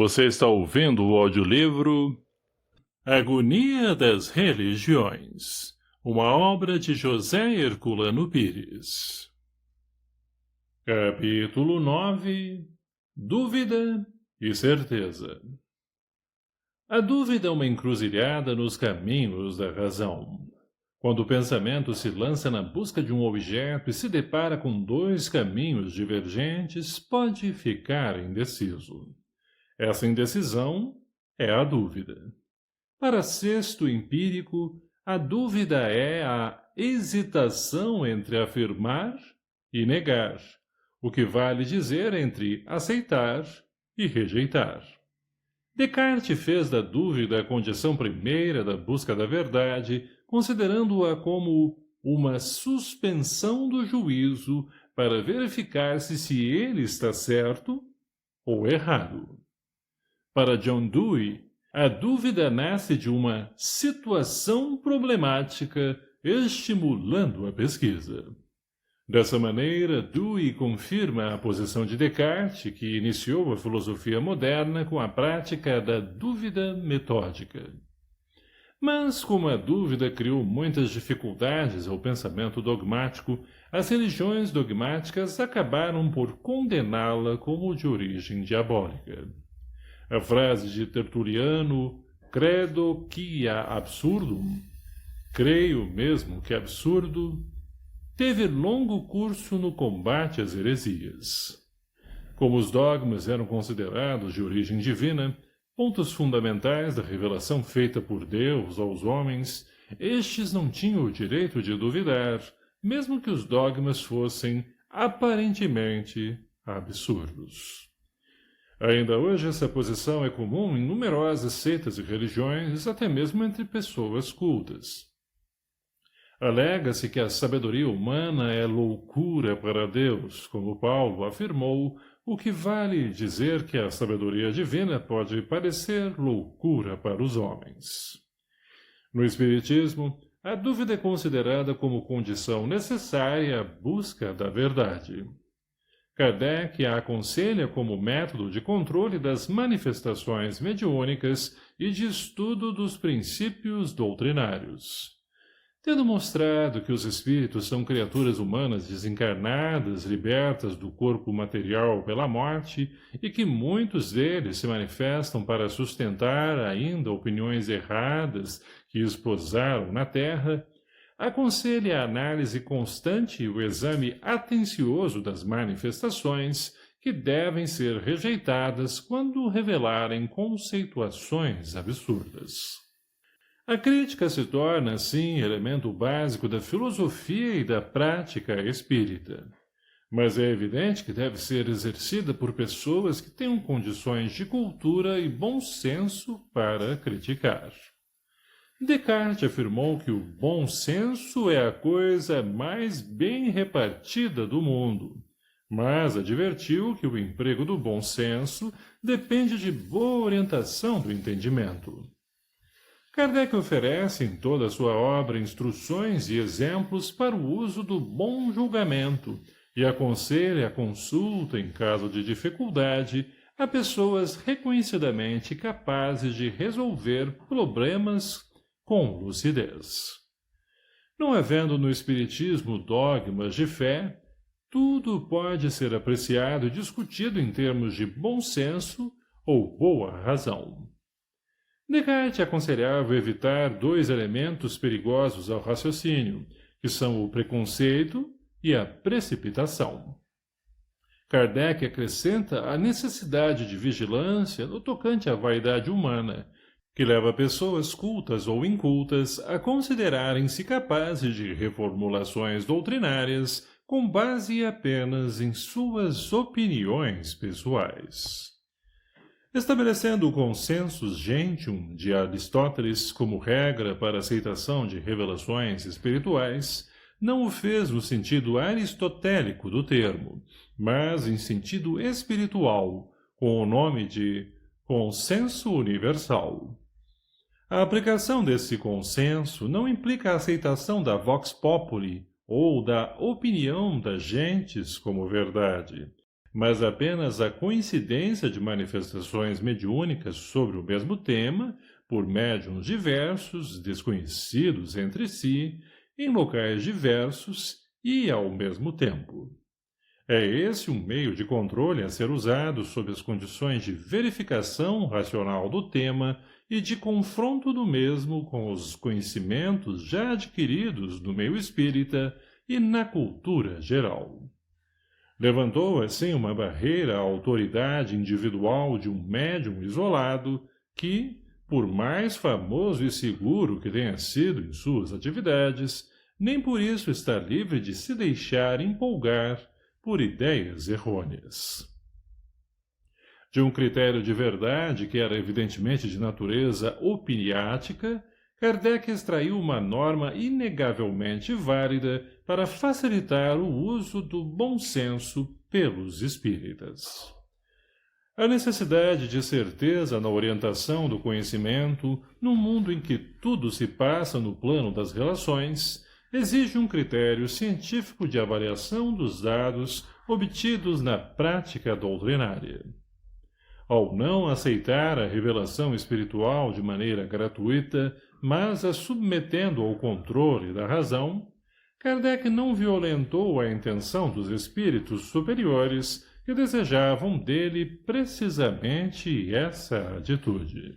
Você está ouvindo o audiolivro Agonia das Religiões, uma obra de José Herculano Pires. Capítulo 9. Dúvida e certeza. A dúvida é uma encruzilhada nos caminhos da razão. Quando o pensamento se lança na busca de um objeto e se depara com dois caminhos divergentes, pode ficar indeciso. Essa indecisão é a dúvida. Para Sexto Empírico, a dúvida é a hesitação entre afirmar e negar, o que vale dizer entre aceitar e rejeitar. Descartes fez da dúvida a condição primeira da busca da verdade, considerando-a como uma suspensão do juízo para verificar-se se ele está certo ou errado. Para John Dewey, a dúvida nasce de uma situação problemática estimulando a pesquisa. Dessa maneira, Dewey confirma a posição de Descartes, que iniciou a filosofia moderna com a prática da dúvida metódica. Mas, como a dúvida criou muitas dificuldades ao pensamento dogmático, as religiões dogmáticas acabaram por condená-la como de origem diabólica. A frase de Tertuliano, credo quia absurdum, creio mesmo que absurdo, teve longo curso no combate às heresias. Como os dogmas eram considerados de origem divina, pontos fundamentais da revelação feita por Deus aos homens, estes não tinham o direito de duvidar, mesmo que os dogmas fossem aparentemente absurdos. Ainda hoje essa posição é comum em numerosas seitas e religiões, até mesmo entre pessoas cultas. Alega-se que a sabedoria humana é loucura para Deus, como Paulo afirmou, o que vale dizer que a sabedoria divina pode parecer loucura para os homens. No Espiritismo, a dúvida é considerada como condição necessária à busca da verdade. Kardec a aconselha como método de controle das manifestações mediúnicas e de estudo dos princípios doutrinários. Tendo mostrado que os espíritos são criaturas humanas desencarnadas, libertas do corpo material pela morte, e que muitos deles se manifestam para sustentar ainda opiniões erradas que esposaram na Terra, aconselha a análise constante e o exame atencioso das manifestações que devem ser rejeitadas quando revelarem conceituações absurdas. A crítica se torna, assim, elemento básico da filosofia e da prática espírita. Mas é evidente que deve ser exercida por pessoas que tenham condições de cultura e bom senso para criticar. Descartes afirmou que o bom senso é a coisa mais bem repartida do mundo, mas advertiu que o emprego do bom senso depende de boa orientação do entendimento. Kardec oferece em toda a sua obra instruções e exemplos para o uso do bom julgamento e aconselha a consulta, em caso de dificuldade, a pessoas reconhecidamente capazes de resolver problemas com lucidez. Não havendo no Espiritismo dogmas de fé, tudo pode ser apreciado e discutido em termos de bom senso ou boa razão. Descartes aconselhava evitar dois elementos perigosos ao raciocínio, que são o preconceito e a precipitação. Kardec acrescenta a necessidade de vigilância no tocante à vaidade humana, que leva pessoas cultas ou incultas a considerarem-se capazes de reformulações doutrinárias com base apenas em suas opiniões pessoais. Estabelecendo o consensus gentium de Aristóteles como regra para a aceitação de revelações espirituais, não o fez no sentido aristotélico do termo, mas em sentido espiritual, com o nome de consenso universal. A aplicação desse consenso não implica a aceitação da vox populi ou da opinião das gentes como verdade, mas apenas a coincidência de manifestações mediúnicas sobre o mesmo tema, por médiuns diversos, desconhecidos entre si, em locais diversos e ao mesmo tempo. É esse um meio de controle a ser usado sob as condições de verificação racional do tema e de confronto do mesmo com os conhecimentos já adquiridos no meio espírita e na cultura geral. Levantou assim uma barreira à autoridade individual de um médium isolado que, por mais famoso e seguro que tenha sido em suas atividades, nem por isso está livre de se deixar empolgar por ideias errôneas. De um critério de verdade que era evidentemente de natureza opiniática, Kardec extraiu uma norma inegavelmente válida para facilitar o uso do bom senso pelos espíritas. A necessidade de certeza na orientação do conhecimento, num mundo em que tudo se passa no plano das relações, exige um critério científico de avaliação dos dados obtidos na prática doutrinária. Ao não aceitar a revelação espiritual de maneira gratuita, mas a submetendo ao controle da razão, Kardec não violentou a intenção dos espíritos superiores que desejavam dele precisamente essa atitude.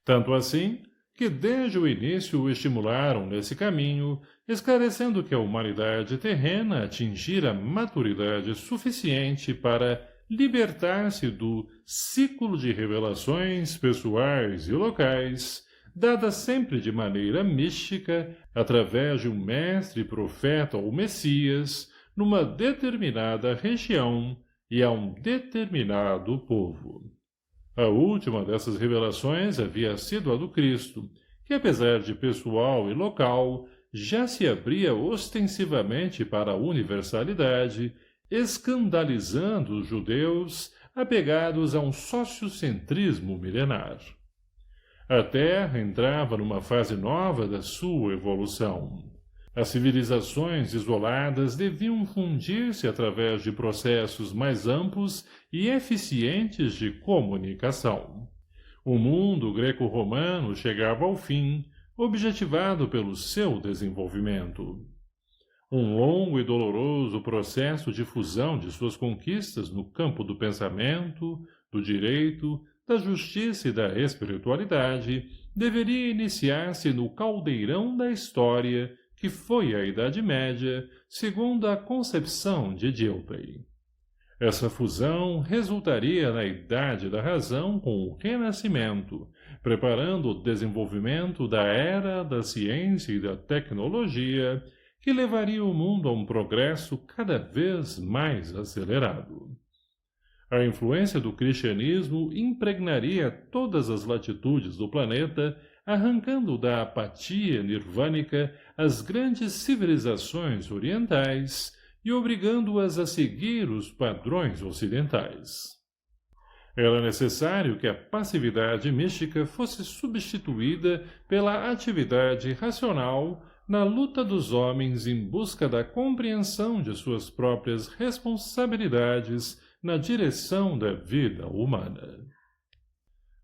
Tanto assim, que desde o início o estimularam nesse caminho, esclarecendo que a humanidade terrena atingira maturidade suficiente para libertar-se do ciclo de revelações pessoais e locais, dadas sempre de maneira mística, através de um mestre, profeta ou messias, numa determinada região e a um determinado povo. A última dessas revelações havia sido a do Cristo, que apesar de pessoal e local, já se abria ostensivamente para a universalidade, escandalizando os judeus apegados a um sociocentrismo milenar. A Terra entrava numa fase nova da sua evolução. As civilizações isoladas deviam fundir-se através de processos mais amplos e eficientes de comunicação. O mundo greco-romano chegava ao fim, objetivado pelo seu desenvolvimento. Um longo e doloroso processo de fusão de suas conquistas no campo do pensamento, do direito, da justiça e da espiritualidade deveria iniciar-se no caldeirão da história que foi a Idade Média, segundo a concepção de Dilthey. Essa fusão resultaria na Idade da Razão com o Renascimento, preparando o desenvolvimento da era da ciência e da tecnologia, que levaria o mundo a um progresso cada vez mais acelerado. A influência do cristianismo impregnaria todas as latitudes do planeta, arrancando da apatia nirvânica as grandes civilizações orientais e obrigando-as a seguir os padrões ocidentais. Era necessário que a passividade mística fosse substituída pela atividade racional na luta dos homens em busca da compreensão de suas próprias responsabilidades na direção da vida humana.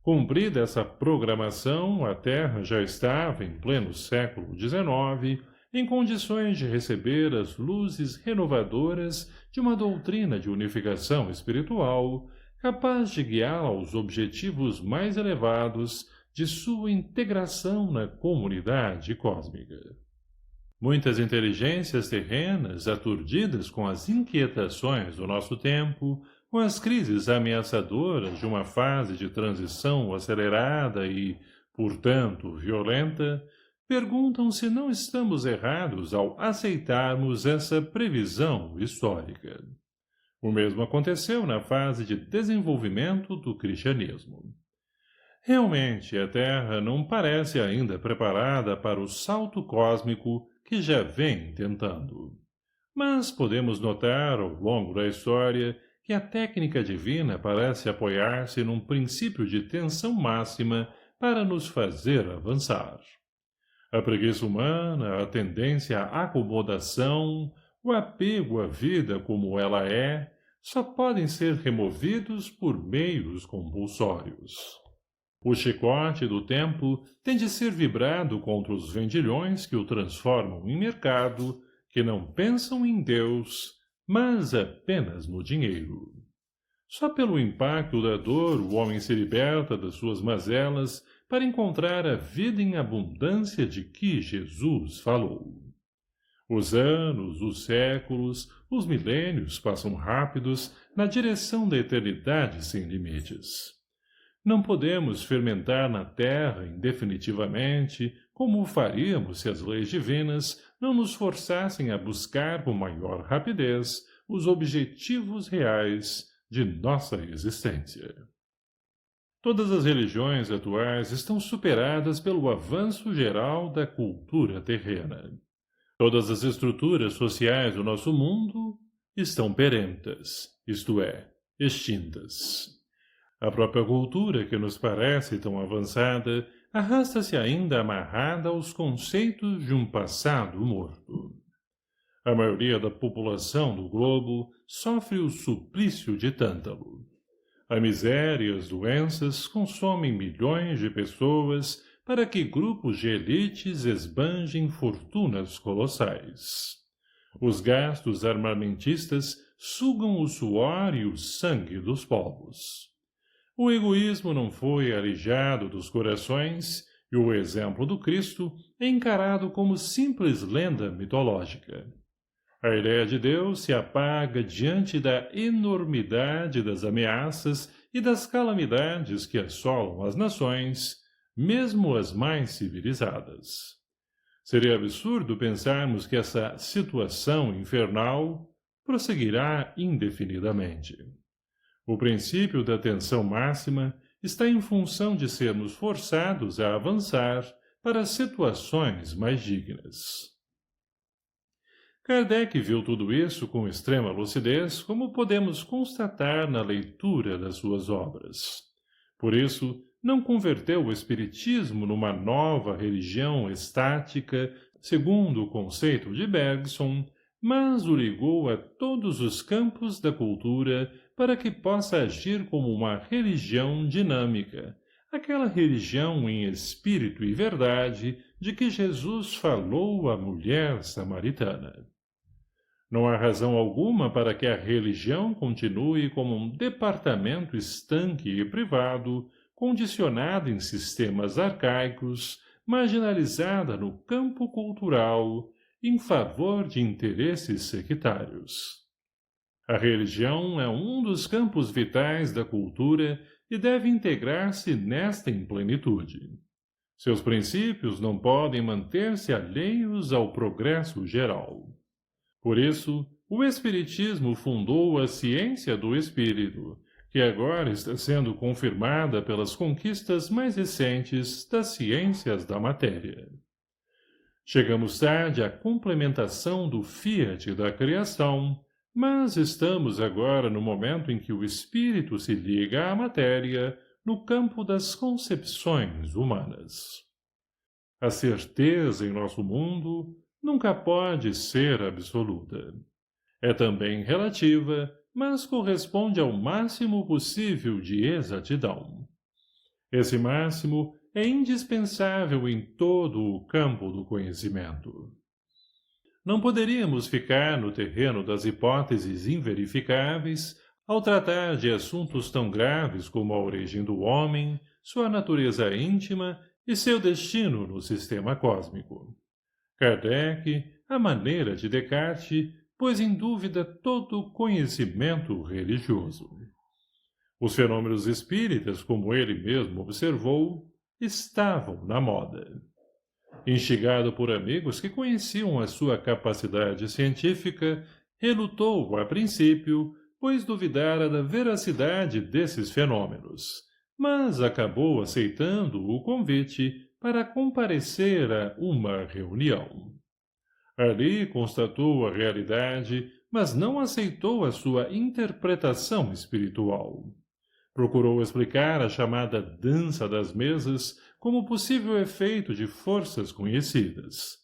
Cumprida essa programação, a Terra já estava, em pleno século XIX, em condições de receber as luzes renovadoras de uma doutrina de unificação espiritual, capaz de guiá-la aos objetivos mais elevados de sua integração na comunidade cósmica. Muitas inteligências terrenas, aturdidas com as inquietações do nosso tempo, com as crises ameaçadoras de uma fase de transição acelerada e, portanto, violenta, perguntam se não estamos errados ao aceitarmos essa previsão histórica. O mesmo aconteceu na fase de desenvolvimento do cristianismo. Realmente, a Terra não parece ainda preparada para o salto cósmico que já vem tentando. Mas podemos notar, ao longo da história, que a técnica divina parece apoiar-se num princípio de tensão máxima para nos fazer avançar. A preguiça humana, a tendência à acomodação, o apego à vida como ela é, só podem ser removidos por meios compulsórios. O chicote do tempo tem de ser vibrado contra os vendilhões que o transformam em mercado, que não pensam em Deus, mas apenas no dinheiro. Só pelo impacto da dor o homem se liberta das suas mazelas para encontrar a vida em abundância de que Jesus falou. Os anos, os séculos, os milênios passam rápidos na direção da eternidade sem limites. Não podemos fermentar na terra indefinitivamente, como o faríamos se as leis divinas não nos forçassem a buscar com maior rapidez os objetivos reais de nossa existência. Todas as religiões atuais estão superadas pelo avanço geral da cultura terrena. Todas as estruturas sociais do nosso mundo estão perentas, isto é, extintas. A própria cultura, que nos parece tão avançada, arrasta-se ainda amarrada aos conceitos de um passado morto. A maioria da população do globo sofre o suplício de Tântalo. A miséria e as doenças consomem milhões de pessoas para que grupos de elites esbanjem fortunas colossais. Os gastos armamentistas sugam o suor e o sangue dos povos. O egoísmo não foi alijado dos corações e o exemplo do Cristo é encarado como simples lenda mitológica. A ideia de Deus se apaga diante da enormidade das ameaças e das calamidades que assolam as nações, mesmo as mais civilizadas. Seria absurdo pensarmos que essa situação infernal prosseguirá indefinidamente. O princípio da tensão máxima está em função de sermos forçados a avançar para situações mais dignas. Kardec viu tudo isso com extrema lucidez, como podemos constatar na leitura das suas obras. Por isso, não converteu o Espiritismo numa nova religião estática, segundo o conceito de Bergson, mas o ligou a todos os campos da cultura para que possa agir como uma religião dinâmica, aquela religião em espírito e verdade de que Jesus falou à mulher samaritana. Não há razão alguma para que a religião continue como um departamento estanque e privado, condicionada em sistemas arcaicos, marginalizada no campo cultural, em favor de interesses sectários. A religião é um dos campos vitais da cultura e deve integrar-se nesta em plenitude. Seus princípios não podem manter-se alheios ao progresso geral. Por isso, o Espiritismo fundou a ciência do espírito, que agora está sendo confirmada pelas conquistas mais recentes das ciências da matéria. Chegamos tarde à complementação do fiat da criação, mas estamos agora no momento em que o espírito se liga à matéria no campo das concepções humanas. A certeza em nosso mundo nunca pode ser absoluta. É também relativa, mas corresponde ao máximo possível de exatidão. Esse máximo é indispensável em todo o campo do conhecimento. Não poderíamos ficar no terreno das hipóteses inverificáveis ao tratar de assuntos tão graves como a origem do homem, sua natureza íntima e seu destino no sistema cósmico. Kardec, à maneira de Descartes, pôs em dúvida todo o conhecimento religioso. Os fenômenos espíritas, como ele mesmo observou, estavam na moda. Instigado por amigos que conheciam a sua capacidade científica, relutou a princípio, pois duvidara da veracidade desses fenômenos, mas acabou aceitando o convite para comparecer a uma reunião. Ali constatou a realidade, mas não aceitou a sua interpretação espiritual. Procurou explicar a chamada dança das mesas como possível efeito de forças conhecidas.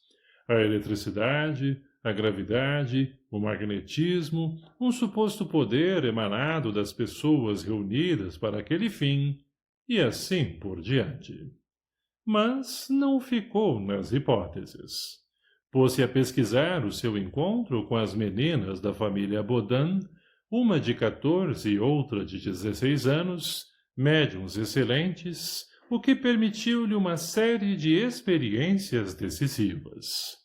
A eletricidade, a gravidade, o magnetismo, um suposto poder emanado das pessoas reunidas para aquele fim, e assim por diante. Mas não ficou nas hipóteses. Pôs-se a pesquisar o seu encontro com as meninas da família Baudin, uma de 14 e outra de 16 anos, médiuns excelentes, o que permitiu-lhe uma série de experiências decisivas.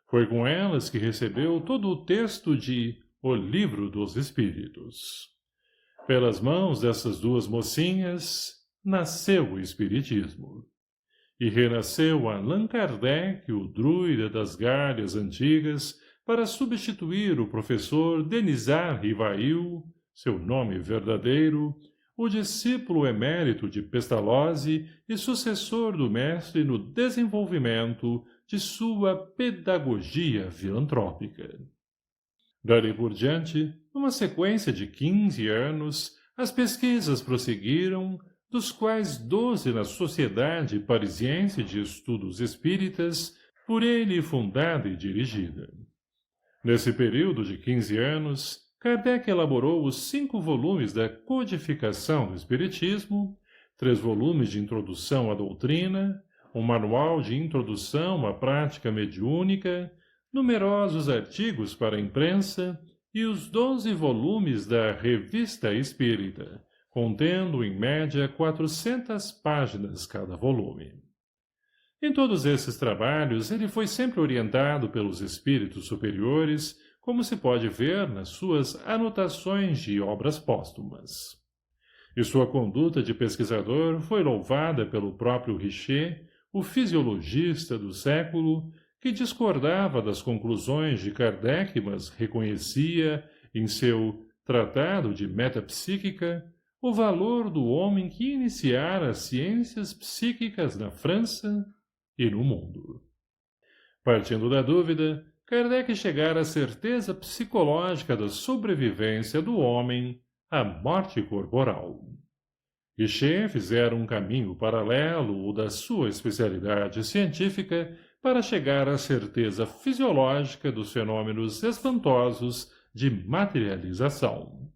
Foi com elas que recebeu todo o texto de O Livro dos Espíritos. Pelas mãos dessas duas mocinhas, nasceu o Espiritismo. E renasceu Allan Kardec, o druida das Galhas antigas, para substituir o professor Denisard Rivail, seu nome verdadeiro, o discípulo emérito de Pestalozzi e sucessor do mestre no desenvolvimento de sua pedagogia filantrópica. Dali por diante, numa sequência de 15 anos, as pesquisas prosseguiram, dos quais 12 na Sociedade Parisiense de Estudos Espíritas, por ele fundada e dirigida. Nesse período de 15 anos, Kardec elaborou os 5 volumes da Codificação do Espiritismo, 3 volumes de Introdução à Doutrina, um manual de Introdução à Prática Mediúnica, numerosos artigos para a imprensa e os 12 volumes da Revista Espírita, contendo, em média, 400 páginas cada volume. Em todos esses trabalhos, ele foi sempre orientado pelos espíritos superiores, como se pode ver nas suas anotações de obras póstumas. E sua conduta de pesquisador foi louvada pelo próprio Richer, o fisiologista do século, que discordava das conclusões de Kardec, mas reconhecia, em seu Tratado de Metapsíquica, o valor do homem que iniciara as ciências psíquicas na França e no mundo. Partindo da dúvida, Kardec chegara à certeza psicológica da sobrevivência do homem à morte corporal. Richer fizera um caminho paralelo ao da sua especialidade científica para chegar à certeza fisiológica dos fenômenos espantosos de materialização.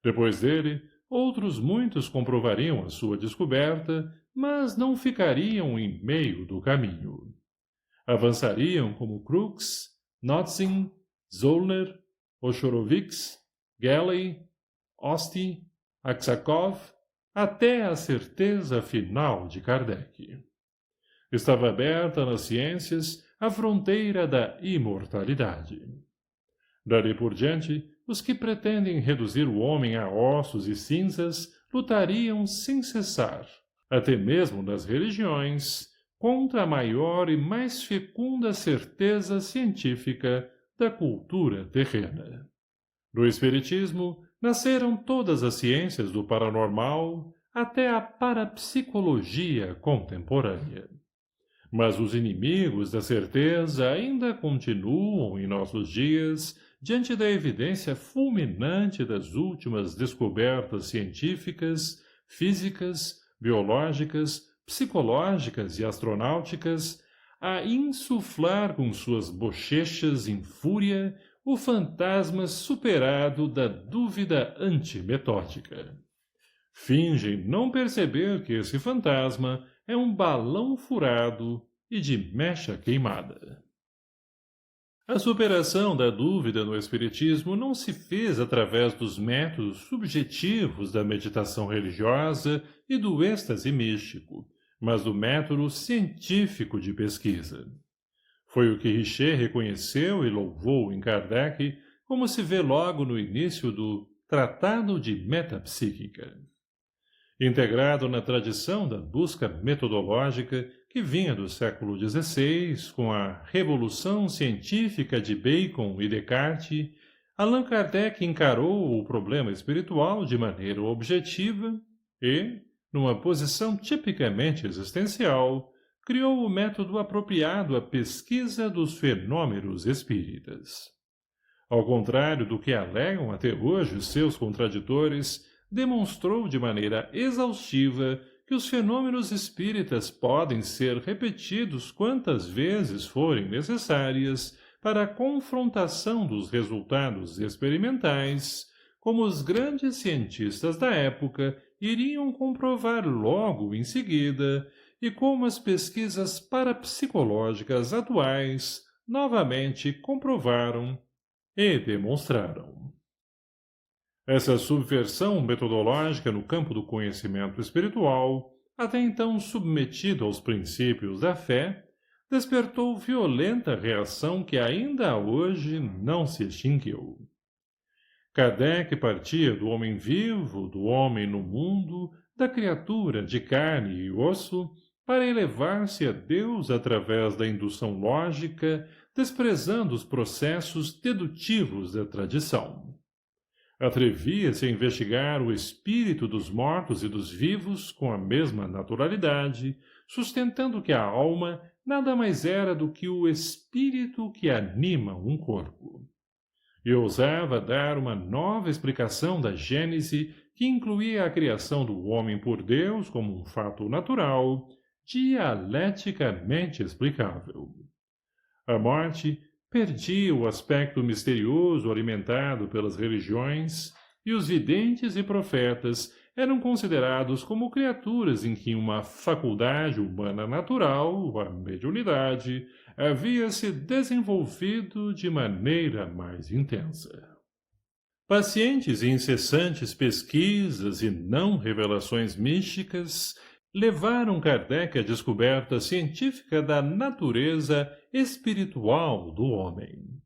Depois dele, outros muitos comprovariam a sua descoberta, mas não ficariam em meio do caminho. Avançariam como Crookes, Notzing, Zollner, Oshorovitz, Galley, Osti, Aksakov, até a certeza final de Kardec. Estava aberta nas ciências a fronteira da imortalidade. Dali por diante, os que pretendem reduzir o homem a ossos e cinzas lutariam sem cessar, até mesmo nas religiões, contra a maior e mais fecunda certeza científica da cultura terrena. Do Espiritismo nasceram todas as ciências do paranormal até a parapsicologia contemporânea. Mas os inimigos da certeza ainda continuam em nossos dias diante da evidência fulminante das últimas descobertas científicas, físicas, biológicas, psicológicas e astronáuticas, a insuflar com suas bochechas em fúria o fantasma superado da dúvida antimetódica. Fingem não perceber que esse fantasma é um balão furado e de mecha queimada. A superação da dúvida no Espiritismo não se fez através dos métodos subjetivos da meditação religiosa e do êxtase místico, mas do método científico de pesquisa. Foi o que Richer reconheceu e louvou em Kardec, como se vê logo no início do Tratado de Metapsíquica. Integrado na tradição da busca metodológica que vinha do século XVI, com a revolução científica de Bacon e Descartes, Allan Kardec encarou o problema espiritual de maneira objetiva e, numa posição tipicamente existencial, criou o método apropriado à pesquisa dos fenômenos espíritas. Ao contrário do que alegam até hoje os seus contraditores, demonstrou de maneira exaustiva que os fenômenos espíritas podem ser repetidos quantas vezes forem necessárias para a confrontação dos resultados experimentais, como os grandes cientistas da época iriam comprovar logo em seguida, e como as pesquisas parapsicológicas atuais novamente comprovaram e demonstraram. Essa subversão metodológica no campo do conhecimento espiritual, até então submetido aos princípios da fé, despertou violenta reação que ainda hoje não se extinguiu. Kardec partia do homem vivo, do homem no mundo, da criatura de carne e osso, para elevar-se a Deus através da indução lógica, desprezando os processos dedutivos da tradição. Atrevia-se a investigar o espírito dos mortos e dos vivos com a mesma naturalidade, sustentando que a alma nada mais era do que o espírito que anima um corpo. E ousava dar uma nova explicação da Gênese que incluía a criação do homem por Deus como um fato natural, dialeticamente explicável. A morte perdia o aspecto misterioso alimentado pelas religiões, e os videntes e profetas eram considerados como criaturas em que uma faculdade humana natural, a mediunidade, havia se desenvolvido de maneira mais intensa. Pacientes e incessantes pesquisas e não revelações místicas levaram Kardec à descoberta científica da natureza espiritual do homem.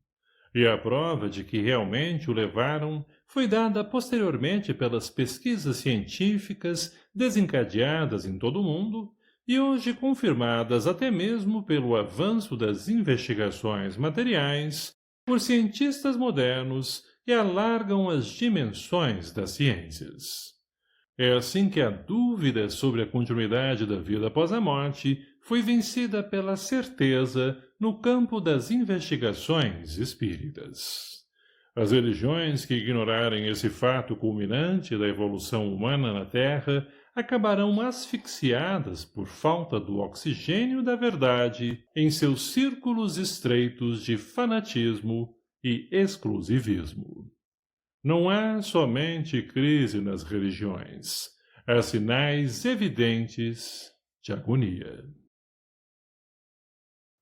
E a prova de que realmente o levaram foi dada posteriormente pelas pesquisas científicas desencadeadas em todo o mundo e hoje confirmadas até mesmo pelo avanço das investigações materiais por cientistas modernos que alargam as dimensões das ciências. É assim que a dúvida sobre a continuidade da vida após a morte foi vencida pela certeza no campo das investigações espíritas. As religiões que ignorarem esse fato culminante da evolução humana na Terra acabarão asfixiadas por falta do oxigênio da verdade em seus círculos estreitos de fanatismo e exclusivismo. Não há somente crise nas religiões. Há sinais evidentes de agonia.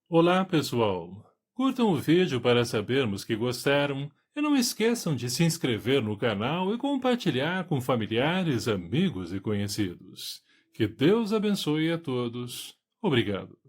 Olá, pessoal! Curtam o vídeo para sabermos que gostaram e não esqueçam de se inscrever no canal e compartilhar com familiares, amigos e conhecidos. Que Deus abençoe a todos. Obrigado.